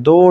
2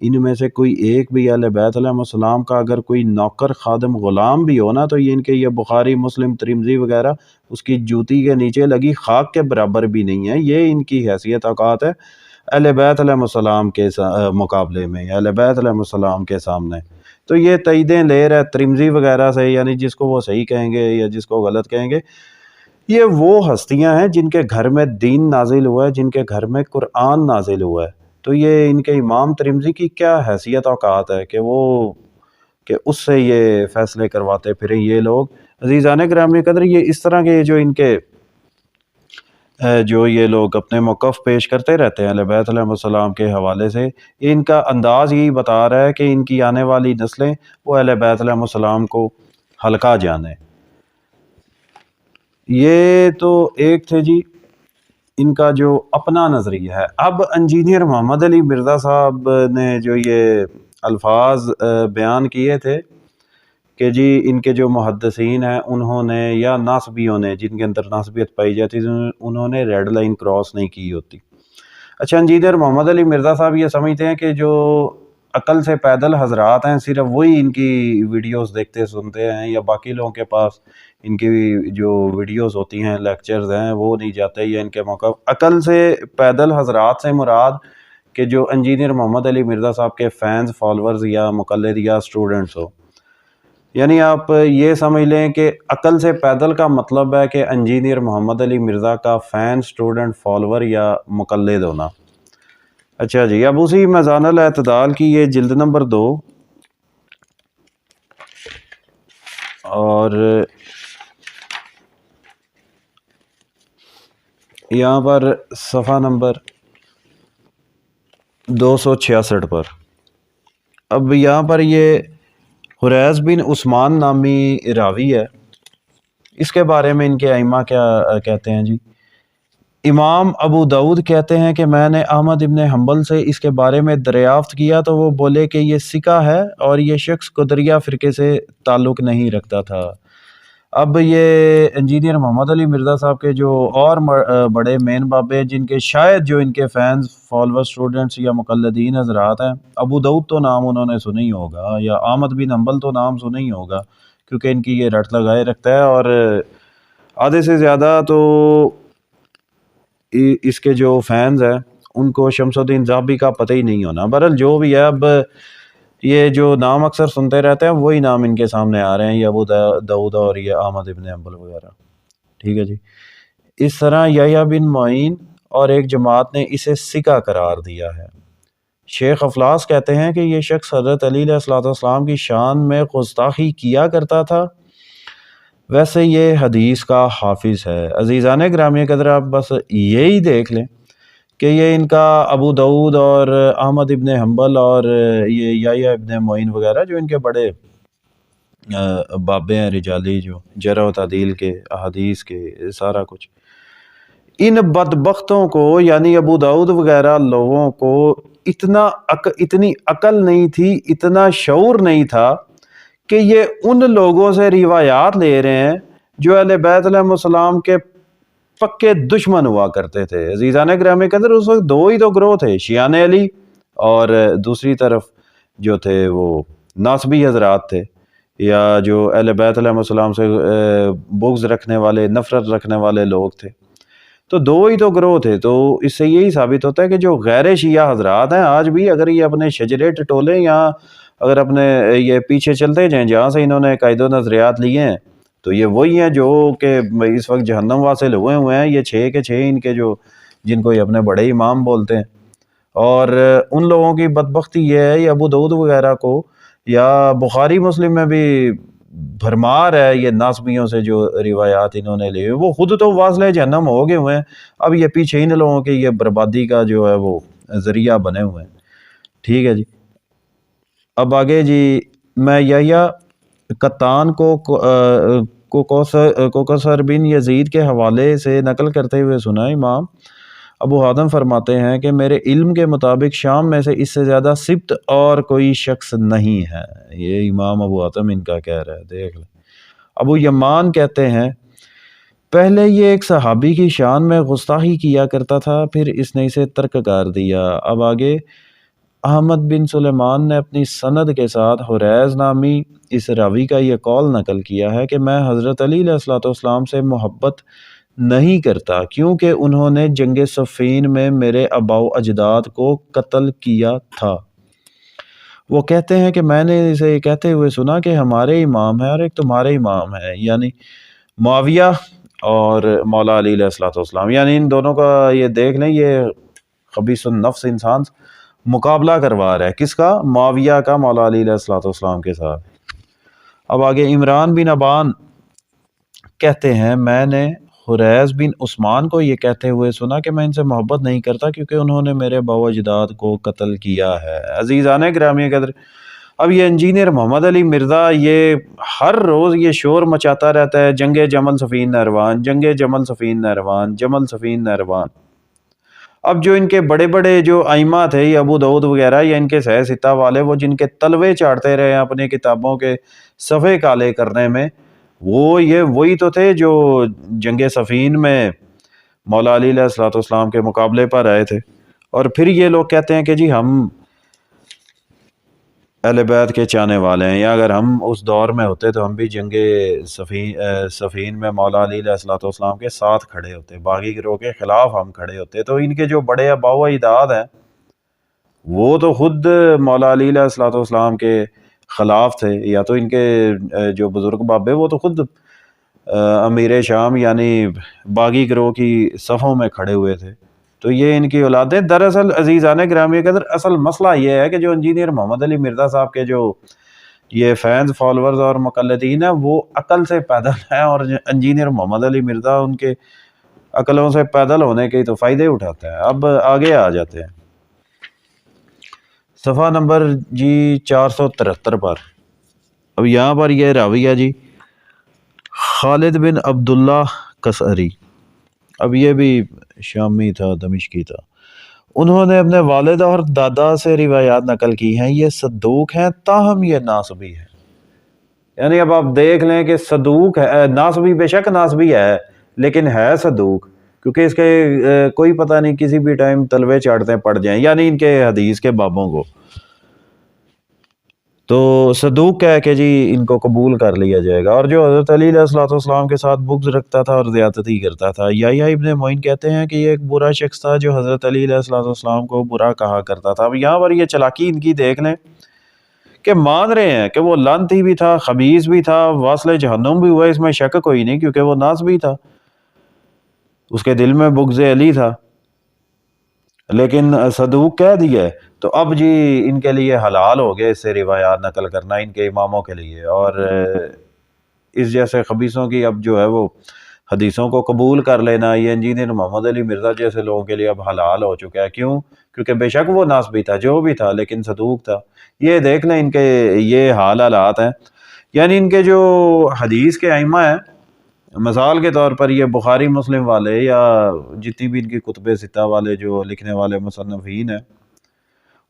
ان میں سے کوئی ایک بھی اہل بیت علیہ السلام کا اگر کوئی نوکر خادم غلام بھی ہو نا تو یہ ان کے یہ بخاری مسلم ترمذی وغیرہ اس کی جوتی کے نیچے لگی خاک کے برابر بھی نہیں ہے. یہ ان کی حیثیت اوقات ہے اہل بیت علیہ السلام کے مقابلے میں، اہل بیت علیہ السلام کے سامنے. تو یہ تائیدیں لے رہے ترمذی وغیرہ سے، یعنی جس کو وہ صحیح کہیں گے یا جس کو غلط کہیں گے. یہ وہ ہستیاں ہیں جن کے گھر میں دین نازل ہوا ہے، جن کے گھر میں قرآن نازل ہوا ہے. تو یہ ان کے امام ترمذی کی کیا حیثیت اوقات ہے کہ اس سے یہ فیصلے کرواتے پھریں یہ لوگ. عزیزان گرامی قدر، یہ اس طرح کے جو ان کے جو یہ لوگ اپنے موقف پیش کرتے رہتے ہیں اہل بیت علیہ السلام کے حوالے سے، ان کا انداز یہی بتا رہا ہے کہ ان کی آنے والی نسلیں وہ اہل بیت علیہ السلام کو ہلکا جانے. یہ تو ایک تھے جی ان کا جو اپنا نظریہ ہے. اب انجینئر محمد علی مرزا صاحب نے جو یہ الفاظ بیان کیے تھے کہ جی ان کے جو محدثین ہیں انہوں نے یا ناسبیوں نے، جن کے اندر ناسبیت پائی جاتی ہے، انہوں نے ریڈ لائن کراس نہیں کی ہوتی. اچھا، انجینئر محمد علی مرزا صاحب یہ سمجھتے ہیں کہ جو عقل سے پیدل حضرات ہیں صرف وہی ان کی ویڈیوز دیکھتے سنتے ہیں، یا باقی لوگوں کے پاس ان کی جو ویڈیوز ہوتی ہیں لیکچرز ہیں وہ نہیں جاتے، یا ان کے موقع. عقل سے پیدل حضرات سے مراد کہ جو انجینئر محمد علی مرزا صاحب کے فینز، فالورز یا مقلد یا اسٹوڈنٹس ہو. یعنی آپ یہ سمجھ لیں کہ عقل سے پیدل کا مطلب ہے کہ انجینئر محمد علی مرزا کا فین، سٹوڈنٹ، فالور یا مقلد ہونا. اچھا جی، اب اسی میزان الاعتدال کی یہ جلد نمبر 2 اور یہاں پر صفحہ نمبر 266 پر اب یہاں پر یہ حریث بن عثمان نامی راوی ہے. اس کے بارے میں ان کے ائمہ کیا کہتے ہیں جی. امام ابو داؤد کہتے ہیں کہ میں نے احمد ابن حنبل سے اس کے بارے میں دریافت کیا تو وہ بولے کہ یہ ثقہ ہے اور یہ شخص قدریہ فرقے سے تعلق نہیں رکھتا تھا. اب یہ انجینئر محمد علی مرزا صاحب کے جو اور بڑے مین بابے جن کے شاید جو ان کے فینز، فالور، سٹوڈنٹس یا مقلدین حضرات ہیں، ابو داؤد تو نام انہوں نے سنا ہی ہوگا، یا احمد بن حنبل تو نام سنا ہی ہوگا، کیونکہ ان کی یہ رٹ لگائے رکھتا ہے. اور آدھے سے زیادہ تو اس کے جو فینز ہیں ان کو شمس الدین ذہبی کا پتہ ہی نہیں ہونا. بہرحال جو بھی ہے، اب یہ جو نام اکثر سنتے رہتے ہیں وہی نام ان کے سامنے آ رہے ہیں، یہ ابو داؤد اور یہ احمد ابن حنبل وغیرہ. ٹھیک ہے جی. اس طرح یحییٰ بن معین اور ایک جماعت نے اسے ثقہ قرار دیا ہے. شیخ افلاس کہتے ہیں کہ یہ شخص حضرت علی علیہ السلام کی شان میں گستاخی کیا کرتا تھا، ویسے یہ حدیث کا حافظ ہے. عزیزان گرامی قدر، آپ بس یہی دیکھ لیں کہ یہ ان کا ابو داؤد اور احمد ابن حنبل اور یہ یحییٰ ابن معین وغیرہ جو ان کے بڑے بابے ہیں رجالی، جو جرح و تعدیل کے، احادیث کے، سارا کچھ، ان بدبختوں کو یعنی ابو داؤد وغیرہ لوگوں کو اتنی عقل نہیں تھی، اتنا شعور نہیں تھا کہ یہ ان لوگوں سے روایات لے رہے ہیں جو اہل بیت علیہ السلام کے پکے دشمن ہوا کرتے تھے. عزیزان گرامی قدر، اس وقت 2 ہی تو گروہ تھے، شیعان علی اور دوسری طرف جو تھے وہ ناسبی حضرات تھے، یا جو اہل بیت علیہ السلام سے بغض رکھنے والے، نفرت رکھنے والے لوگ تھے. تو 2 ہی تو گروہ تھے. تو اس سے یہی ثابت ہوتا ہے کہ جو غیر شیعہ حضرات ہیں آج بھی اگر یہ اپنے شجرے ٹٹولے یا اگر اپنے یہ پیچھے چلتے جائیں جہاں سے انہوں نے قاعد و نظریات لیے ہیں، تو یہ وہی ہیں جو کہ اس وقت جہنم واصل ہوئے ہیں. یہ 6 کے 6 ان کے جو جن کو یہ اپنے بڑے امام بولتے ہیں. اور ان لوگوں کی بدبختی یہ ہے، یہ ابو داؤد وغیرہ کو یا بخاری مسلم میں بھی بھرمار ہے یہ ناسبیوں سے جو روایات انہوں نے لی، وہ خود تو واصل جہنم ہو گئے ہوئے ہیں، اب یہ پیچھے ان لوگوں کے یہ بربادی کا جو ہے وہ ذریعہ بنے ہوئے ہیں. ٹھیک ہے جی. اب آگے جی، میں یحییٰ قطان کو کوکثر بن یزید کے حوالے سے نقل کرتے ہوئے سنا. امام ابو حاتم فرماتے ہیں کہ میرے علم کے مطابق شام میں سے اس سے زیادہ سبت اور کوئی شخص نہیں ہے. یہ امام ابو حاتم ان کا کہہ رہا ہے، دیکھ لیں. ابو یمان کہتے ہیں پہلے یہ ایک صحابی کی شان میں گستاخی کیا کرتا تھا، پھر اس نے اسے ترک کر دیا. اب آگے احمد بن سلیمان نے اپنی سند کے ساتھ حریز نامی اس راوی کا یہ قول نقل کیا ہے کہ میں حضرت علی علیہ الصلوۃ والسلام سے محبت نہیں کرتا کیونکہ انہوں نے جنگ صفین میں میرے آباء و اجداد کو قتل کیا تھا۔ وہ کہتے ہیں کہ میں نے اسے کہتے ہوئے سنا کہ ہمارے امام ہے اور ایک تمہارے امام ہے، یعنی معاویہ اور مولا علی علیہ الصلوۃ والسلام، یعنی ان دونوں کا یہ دیکھ لیں، یہ خبیث النفس انسان مقابلہ کروا رہا ہے کس کا؟ معاویہ کا مولا علی علیہ الصلوۃ والسلام کے ساتھ۔ اب آگے عمران بن ابان کہتے ہیں میں نے حریز بن عثمان کو یہ کہتے ہوئے سنا کہ میں ان سے محبت نہیں کرتا کیونکہ انہوں نے میرے آباء و اجداد کو قتل کیا ہے۔ عزیزان گرامی قدر، اب یہ انجینئر محمد علی مرزا یہ ہر روز یہ شور مچاتا رہتا ہے، جنگ جمل صفین نہروان، جنگ جمل صفین نہروان، جمل صفین نہروان۔ اب جو ان کے بڑے بڑے جو ائمہ تھے، یہ ابو داؤد وغیرہ یا ان کے سہ ستہ والے، وہ جن کے تلوے چاڑتے رہے ہیں اپنی کتابوں کے صفحے کالے کرنے میں، وہ یہ وہی تو تھے جو جنگ صفین میں مولا علی علیہ الصلوۃ والسلام کے مقابلے پر آئے تھے۔ اور پھر یہ لوگ کہتے ہیں کہ جی ہم اہل بیت کے چاہنے والے ہیں، یا اگر ہم اس دور میں ہوتے تو ہم بھی جنگ صفین میں مولا علی علیہ الصلوۃ والسلام کے ساتھ کھڑے ہوتے، باغی گروہ کے خلاف ہم کھڑے ہوتے۔ تو ان کے جو بڑے آباء و اجداد ہیں وہ تو خود مولا علی علیہ الصلوۃ والسلام کے خلاف تھے، یا تو ان کے جو بزرگ بابے وہ تو خود امیر شام یعنی باغی گروہ کی صفوں میں کھڑے ہوئے تھے۔ تو یہ ان کی اولادیں۔ دراصل عزیزان گرامی قدر اصل مسئلہ یہ ہے کہ جو انجینئر محمد علی مرزا صاحب کے جو یہ فینز، فالورز اور مقلدین ہیں، وہ عقل سے پیدل ہیں، اور انجینئر محمد علی مرزا ان کے عقلوں سے پیدل ہونے کے تو فائدے اٹھاتے ہیں۔ اب آگے آ جاتے ہیں صفحہ نمبر جی 473 پر۔ اب یہاں پر یہ راوی ہے جی خالد بن عبداللہ کسعری، اب یہ بھی شامی تھا، دمشقی تھا۔ انہوں نے اپنے والد اور دادا سے روایات نقل کی ہیں، یہ صدوق ہیں تاہم یہ ناصبی ہے۔ یعنی اب آپ دیکھ لیں کہ صدوق ہے، ناصبی بے شک ناصبی ہے لیکن ہے صدوق، کیونکہ اس کے کوئی پتہ نہیں کسی بھی ٹائم تلوے چاڑتے پڑ جائیں، یعنی ان کے حدیث کے بابوں کو۔ تو صدوق کہہ کہ جی ان کو قبول کر لیا جائے گا۔ اور جو حضرت علی علیہ الصلوۃ والسلام کے ساتھ بغض رکھتا تھا اور زیادتی کرتا تھا، یا ابن معین کہتے ہیں کہ یہ ایک برا شخص تھا جو حضرت علی علیہ الصلوۃ والسلام کو برا کہا کرتا تھا۔ اب یہاں پر یہ چلاکی ان کی دیکھ لیں کہ مان رہے ہیں کہ وہ لعنتی بھی تھا، خبیث بھی تھا، واصل جہنم بھی ہوا، اس میں شک کوئی نہیں، کیونکہ وہ ناصبی تھا، اس کے دل میں بغض علی تھا، لیکن صدوق کہہ دیا ہے۔ تو اب جی ان کے لیے حلال ہو گیا اس سے روایات نقل کرنا، ان کے اماموں کے لیے، اور اس جیسے خبیثوں کی اب جو ہے وہ حدیثوں کو قبول کر لینا، یہ انجینئر محمد علی مرزا جیسے لوگوں کے لیے اب حلال ہو چکا ہے۔ کیوں؟ کیونکہ بے شک وہ ناصبی تھا، جو بھی تھا، لیکن صدوق تھا۔ یہ دیکھ لیں ان کے یہ حالات ہیں، یعنی ان کے جو حدیث کے ائمہ ہیں، مثال کے طور پر یہ بخاری مسلم والے یا جتنی بھی ان کی کتب ستہ والے جو لکھنے والے مصنفین ہیں،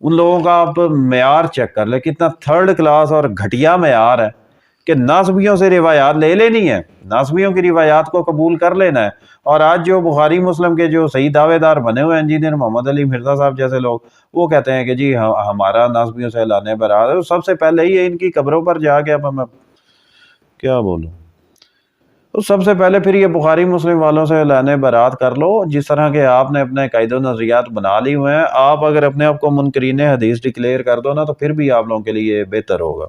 ان لوگوں کا آپ معیار چیک کر لیں، کتنا تھرڈ کلاس اور گھٹیا معیار ہے کہ ناصبیوں سے روایات لے لینی ہے، ناصبیوں کی روایات کو قبول کر لینا ہے۔ اور آج جو بخاری مسلم کے جو صحیح دعوے دار بنے ہوئے انجینئر محمد علی مرزا صاحب جیسے لوگ، وہ کہتے ہیں کہ جی ہمارا ناصبیوں سے لانے برات ہے۔ سب سے پہلے ہی ان کی قبروں پر جا کے اب میں کیا بولوں، سب سے پہلے پھر یہ بخاری مسلم والوں سے لانے برات کر لو، جس طرح کے آپ نے اپنے قاعدے و نظریات بنا لی ہوئے ہیں۔ آپ اگر اپنے آپ کو منکرین حدیث ڈکلیئر کر دو نا تو پھر بھی آپ لوگوں کے لیے بہتر ہوگا۔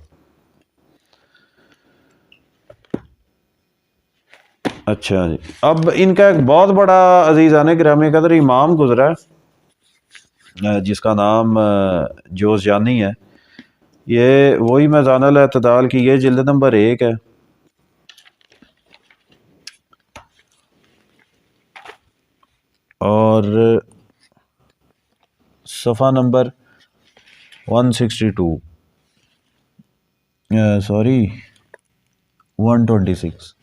اچھا جی، اب ان کا ایک بہت بڑا عزیزان گرامی قدر امام گزرا ہے جس کا نام جوزجانی ہے، یہ وہی میزان الاعتدال کی یہ جلد نمبر 1 ہے، اور صفحہ نمبر 162 سوری 126۔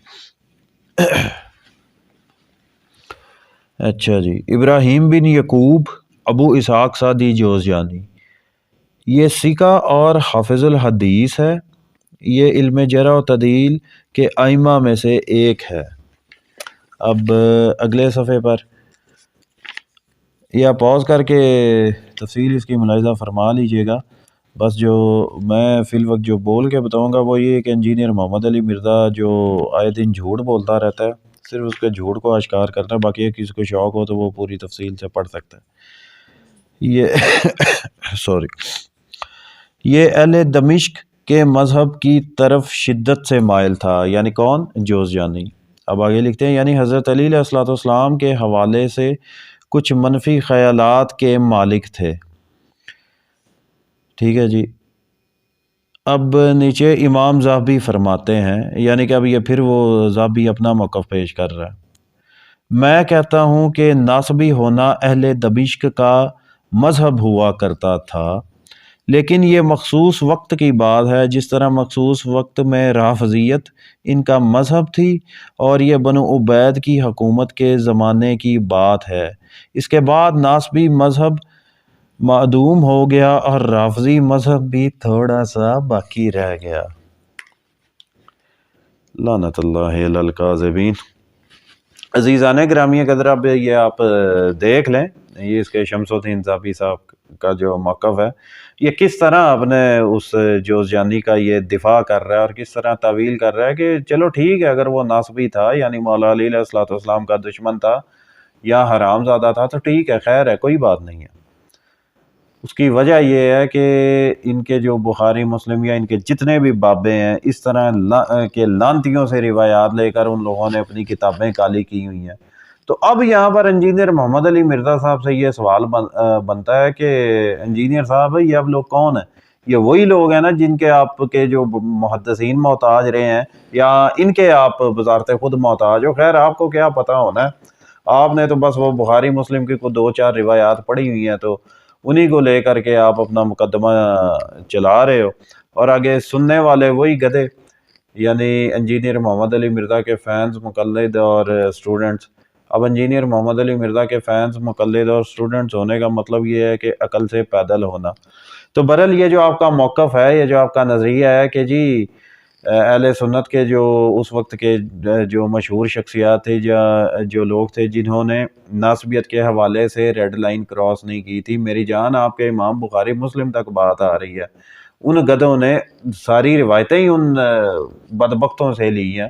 اچھا جی، ابراہیم بن یعقوب ابو اسحاق سعدی جوزجانی، یہ ثقہ اور حافظ الحدیث ہے، یہ علم جرح و تعدیل کے ائمہ میں سے ایک ہے۔ اب اگلے صفحے پر یا پاز کر کے تفصیل اس کی ملاحظہ فرما لیجئے گا۔ بس جو میں فی الوقت جو بول کے بتاؤں گا وہ یہ کہ انجینئر محمد علی مرزا جو آئے دن جھوٹ بولتا رہتا ہے، صرف اس کے جھوٹ کو اشکار کرنا ہے، باقی کسی کو شوق ہو تو وہ پوری تفصیل سے پڑھ سکتا ہے۔ یہ سوری یہ اہل دمشق کے مذہب کی طرف شدت سے مائل تھا، یعنی کون؟ جوزجانی۔ اب آگے لکھتے ہیں یعنی حضرت علی علیہ السلام کے حوالے سے کچھ منفی خیالات کے مالک تھے۔ ٹھیک ہے جی۔ اب نیچے امام ذہبی فرماتے ہیں، یعنی کہ اب یہ پھر وہ ذہبی اپنا موقف پیش کر رہا ہے۔ میں کہتا ہوں کہ ناصبی ہونا اہل دمشق کا مذہب ہوا کرتا تھا، لیکن یہ مخصوص وقت کی بات ہے، جس طرح مخصوص وقت میں رافضیت ان کا مذہب تھی اور یہ بنو عبید کی حکومت کے زمانے کی بات ہے۔ اس کے بعد ناصبی مذہب معدوم ہو گیا اور رافضی مذہب بھی تھوڑا سا باقی رہ گیا۔ لعنت اللہ علی الکاذبین۔ عزیزان گرامی قدر، اب یہ آپ دیکھ لیں، یہ اس کے شمس الدین ذہبی صاحب کا جو موقف ہے، یہ کس طرح اپنے اس جوزجانی کا یہ دفاع کر رہا ہے اور کس طرح تعویل کر رہا ہے کہ چلو ٹھیک ہے، اگر وہ ناصبی تھا یعنی مولا علی علیہ السلام کا دشمن تھا یا حرام زادہ تھا تو ٹھیک ہے، خیر ہے، کوئی بات نہیں ہے۔ اس کی وجہ یہ ہے کہ ان کے جو بخاری مسلم یا ان کے جتنے بھی بابے ہیں، اس طرح کے لانتیوں سے روایات لے کر ان لوگوں نے اپنی کتابیں کالی کی ہوئی ہیں۔ تو اب یہاں پر انجینئر محمد علی مرزا صاحب سے یہ سوال بنتا ہے کہ انجینئر صاحب یہ اب لوگ کون ہیں؟ یہ وہی لوگ ہیں نا جن کے آپ کے جو محدثین محتاج رہے ہیں، یا ان کے آپ بذات خود محتاج ہو؟ خیر آپ کو کیا پتہ ہونا ہے، آپ نے تو بس وہ بخاری مسلم کی کوئی 2-4 روایات پڑھی ہوئی ہیں تو انہی کو لے کر کے آپ اپنا مقدمہ چلا رہے ہو، اور آگے سننے والے وہی گدھے، یعنی انجینئر محمد علی مرزا کے فینز، مقلد اور سٹوڈنٹس۔ اب انجینئر محمد علی مرزا کے فینز، مقلد اور سٹوڈنٹس ہونے کا مطلب یہ ہے کہ عقل سے پیدل ہونا۔ تو برحال یہ جو آپ کا موقف ہے، یہ جو آپ کا نظریہ ہے کہ جی اہل سنت کے جو اس وقت کے جو مشہور شخصیات تھے یا جو لوگ تھے جنہوں نے ناصبیت کے حوالے سے ریڈ لائن کراس نہیں کی تھی، میری جان آپ کے امام بخاری مسلم تک بات آ رہی ہے، ان گدھوں نے ساری روایتیں ہی ان بدبختوں سے لی ہیں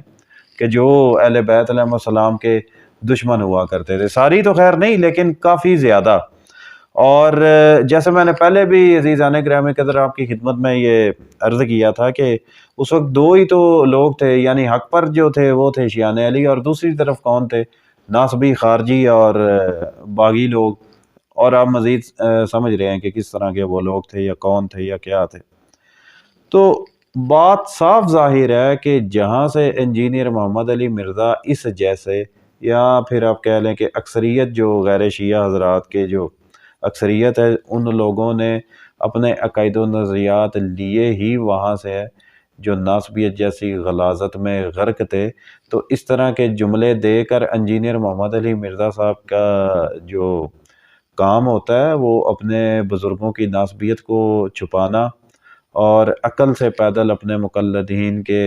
کہ جو اہل بیت علیہ السلام کے دشمن ہوا کرتے تھے۔ ساری تو خیر نہیں لیکن کافی زیادہ۔ اور جیسے میں نے پہلے بھی عزیزان گرامی قدر آپ کی خدمت میں یہ عرض کیا تھا کہ اس وقت 2 ہی تو لوگ تھے، یعنی حق پر جو تھے وہ تھے شیعان علی، اور دوسری طرف کون تھے؟ ناصبی، خارجی اور باغی لوگ۔ اور آپ مزید سمجھ رہے ہیں کہ کس طرح کے وہ لوگ تھے یا کون تھے یا کیا تھے۔ تو بات صاف ظاہر ہے کہ جہاں سے انجینئر محمد علی مرزا اس جیسے، یا پھر آپ کہہ لیں کہ اکثریت جو غیر شیعہ حضرات کے جو اکثریت ہے، ان لوگوں نے اپنے عقائد و نظریات لیے ہی وہاں سے ہے جو ناصبیت جیسی غلاظت میں غرق تھے۔ تو اس طرح کے جملے دے کر انجینئر محمد علی مرزا صاحب کا جو کام ہوتا ہے وہ اپنے بزرگوں کی ناصبیت کو چھپانا اور عقل سے پیدل اپنے مقلدین کے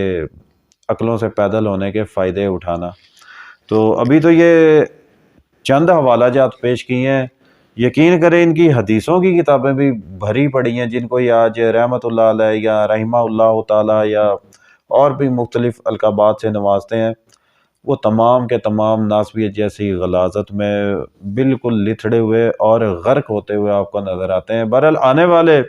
عقلوں سے پیدل ہونے کے فائدے اٹھانا۔ تو ابھی تو یہ چند حوالہ جات پیش کی ہیں، یقین کریں ان کی حدیثوں کی کتابیں بھی بھری پڑی ہیں، جن کو یہ آج رحمت اللہ علیہ یا رحمہ اللہ تعالی یا اور بھی مختلف القابات سے نوازتے ہیں، وہ تمام کے تمام ناصبیت جیسی غلاظت میں بالکل لتھڑے ہوئے اور غرق ہوتے ہوئے آپ کو نظر آتے ہیں۔ بہرحال آنے والے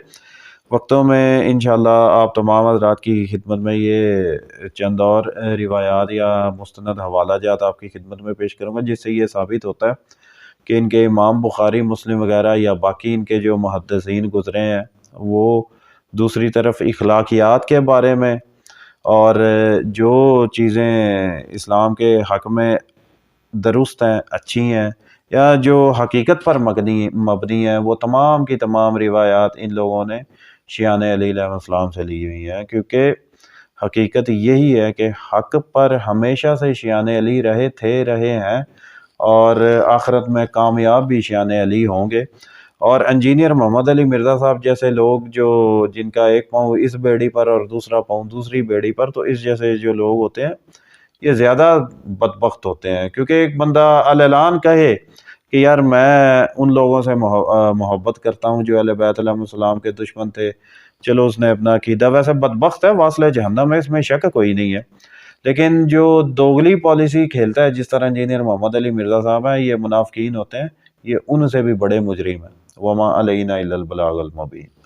وقتوں میں انشاءاللہ آپ تمام حضرات کی خدمت میں یہ چند اور روایات یا مستند حوالہ جات آپ کی خدمت میں پیش کروں گا، جس سے یہ ثابت ہوتا ہے کہ ان کے امام بخاری مسلم وغیرہ یا باقی ان کے جو محدثین گزرے ہیں وہ دوسری طرف اخلاقیات کے بارے میں اور جو چیزیں اسلام کے حق میں درست ہیں، اچھی ہیں یا جو حقیقت پر مبنی ہیں، وہ تمام کی تمام روایات ان لوگوں نے شیعان علی علیہ السلام سے لی ہوئی ہیں، کیونکہ حقیقت یہی ہے کہ حق پر ہمیشہ سے شیعان علی رہے ہیں اور آخرت میں کامیاب بھی شیعان علی ہوں گے۔ اور انجینئر محمد علی مرزا صاحب جیسے لوگ جو جن کا ایک پاؤں اس بیڑی پر اور دوسرا پاؤں دوسری بیڑی پر، تو اس جیسے جو لوگ ہوتے ہیں یہ زیادہ بدبخت ہوتے ہیں، کیونکہ ایک بندہ اعلان کہے کہ یار میں ان لوگوں سے محبت کرتا ہوں جو اہل بیت علیہ السلام کے دشمن تھے، چلو اس نے اپنا عقیدہ ویسے بدبخت ہے، واصل جہنم ہے، اس میں شک کوئی نہیں ہے، لیکن جو دوگلی پالیسی کھیلتا ہے جس طرح انجینئر محمد علی مرزا صاحب ہیں، یہ منافقین ہوتے ہیں، یہ ان سے بھی بڑے مجرم ہیں۔ وما علینا الا البلاغ المبین۔